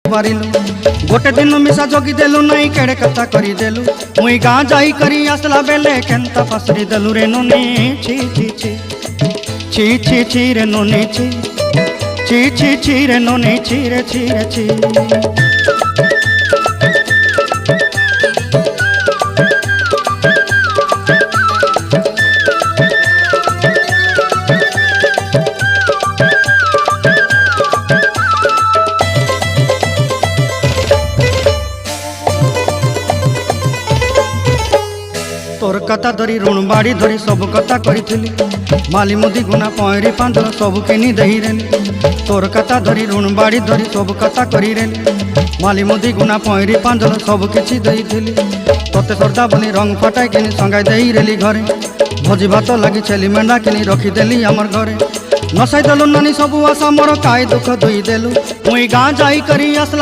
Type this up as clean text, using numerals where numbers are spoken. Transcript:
पारिलु गोटे दिन मिसा जगी देलु नहीं केड़े कथा करी देलु मुई गाँ जाई करी आसला बेले केंता फसरी देलु रे नोनी छी छी छी छी छी छी रे नोनी छी छी छी छी रे नोनी छी रे छी रे छी। तोर कथा धरी ऋण बाड़ी धरी सब कथा करी माली मुदी गुना पहरी पांदल सब किनी दही रेली तोर कथा धरी ऋण बाड़ी धरी सब कथा करी रेली माली मुदी गुना पहरी पांदल सब किछि दही थी तोते सरदा बनी रंग फटाई किनी संगाई दही रेली घरे भोजी भात लगी छेली मेंढा किनी रखीदेली आमर घरे नसाई देलु नानी सब आशा मोर काई दुख दुई देलु मुई गाँ जाई करी आसला।